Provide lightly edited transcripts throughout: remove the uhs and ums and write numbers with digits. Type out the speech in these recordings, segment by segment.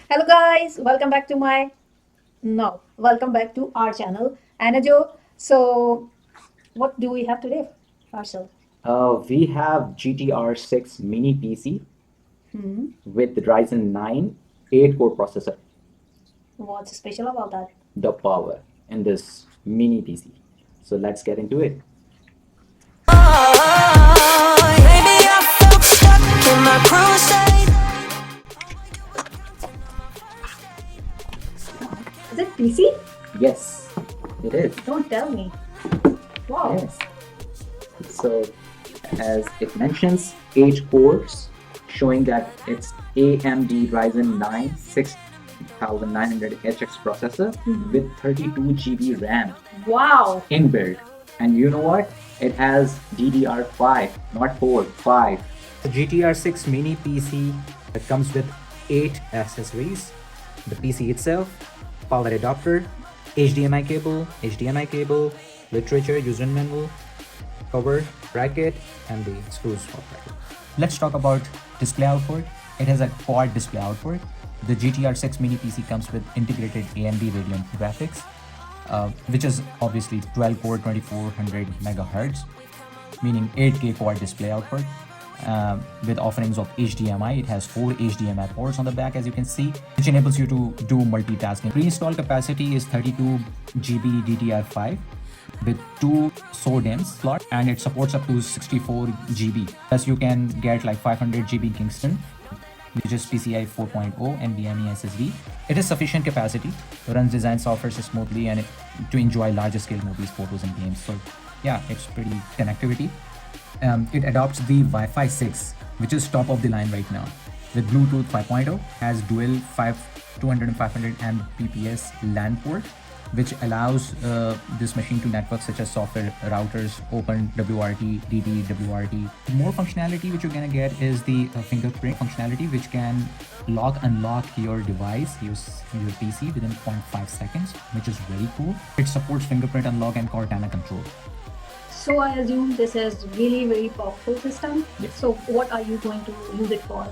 Hello guys, welcome back to our channel, AnaJo. So, what do we have today, Marcel? We have GTR6 mini PC Hmm. with the Ryzen 9 8-core processor, What's special about that? the power in this mini PC. So let's get into it. Is it PC? Yes, it is. Don't tell me. Wow. Yes. So as it mentions, 8 cores, showing that it's AMD Ryzen 9 6900HX processor with 32 GB RAM Wow. inbuilt. And you know what? It has DDR5, not 4, 5. The GTR6 mini PC comes with 8 accessories. The PC itself, power adapter, HDMI cable, literature, user manual, cover, bracket, and the screws for bracket. Let's talk about display output. It has a quad display output. The GTR6 mini PC comes with integrated AMD Radeon graphics, which is obviously 12 core 2400 megahertz, meaning 8K quad display output. With offerings of HDMI, it has 4 HDMI ports on the back, as you can see, which enables you to do multitasking. Pre-installed capacity is 32 GB DDR5 with 2 SODIMMs slot, and it supports up to 64 GB. Plus, you can get like 500 GB Kingston, which is PCI 4.0 NVMe SSD. It has sufficient capacity, runs design software smoothly, and to enjoy larger scale movies, photos, and games. So yeah, it's pretty connectivity. It adopts the Wi-Fi 6, which is top of the line right now. With Bluetooth 5.0, has dual 200 and 500 Mbps LAN port, which allows this machine to network such as software routers, Open WRT, DD WRT. More functionality which you're gonna get is the fingerprint functionality, which can unlock your device, your PC within 0.5 seconds, which is very cool. It supports fingerprint unlock and Cortana control. So, I assume this is really very powerful system. Yes. So, what are you going to use it for?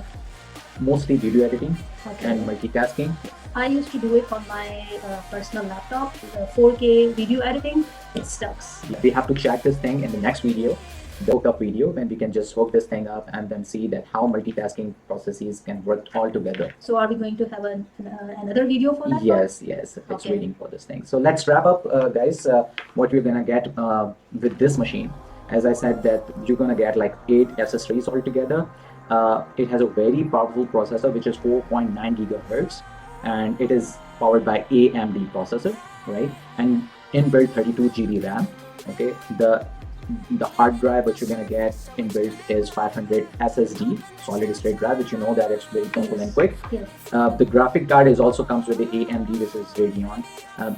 Mostly video editing Okay. and multitasking. I used to do it on my personal laptop, 4K video editing. It sucks. We have to check this thing in the next video, the hooked up video, when we can just hook this thing up and then see that how multitasking processes can work all together. So are we going to have another video for that? Yes, it's Okay. waiting for this thing. So let's wrap up, guys, what you're gonna get with this machine. As I said, that you're gonna get like 8 accessories altogether. It has a very powerful processor, which is 4.9 gigahertz, and it is powered by AMD processor, right? And inbuilt 32 GB RAM. Okay, the hard drive which you're gonna get inbuilt is 500 SSD solid state drive, which you know that it's very powerful and quick. Yes. The graphic card is also comes with the AMD, which is Radeon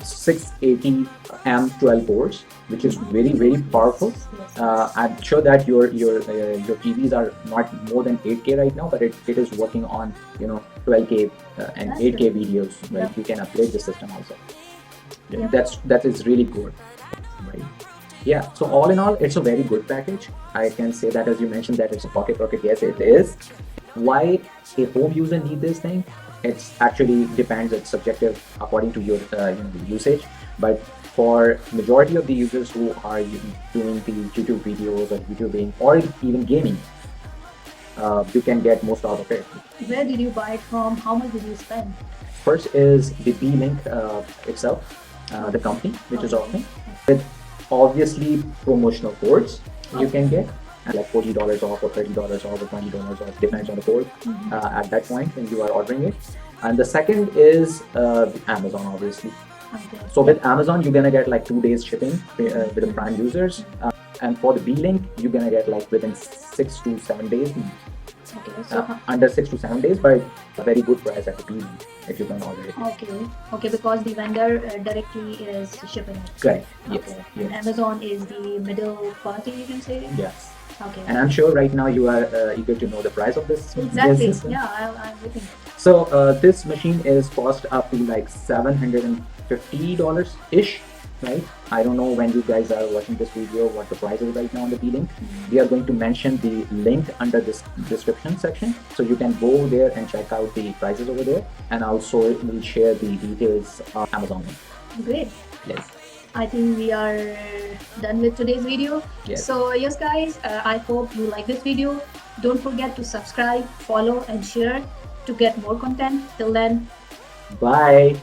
680 M12 cores, which is very powerful. I'm sure that your TVs are not more than 8K right now, but it is working on 12K and That's 8K good. videos. Right, Yeah. you can upgrade the system also. Yeah. That is really good, right? Yeah, so all in all, it's a very good package. I can say that, as you mentioned, that it's a pocket rocket. Yes, it is. Why a home user need this thing? It's actually depends. It's subjective according to your usage. But for majority of the users who are doing the YouTube videos or YouTubing or even gaming, you can get most out of it. Where did you buy it from? How much did you spend? First is the B-Link itself, the company which is offering, with obviously promotional codes you can get like $40 off or $30 off or $20 off, depends on the code at that point when you are ordering it. And the second is Amazon, obviously. Okay. So with Amazon, you're gonna get like 2 days shipping with the Prime users, and for the B-Link, you're gonna get like within 6 to 7 days. Okay. So Under 6 to 7 days, but a very good price at the B-Link if you can order it. okay, because the vendor directly is shipping it. Correct. Yes. Okay. Yes. And Amazon is the middle party, you can say. Yes. Okay. And I'm sure right now you are eager to know the price of this. Exactly. This system. Yeah, I'm waiting. So this machine is cost up to like $750 ish, right? I don't know when you guys are watching this video what the price is right now on the P-Link. We are going to mention the link under this description section, so you can go there and check out the prices over there, and also we'll share the details on Amazon. Great. Yes. I think we are done with today's video. Yes. So yes guys, I hope you like this video. Don't forget to subscribe, follow and share to get more content. Till then, Bye.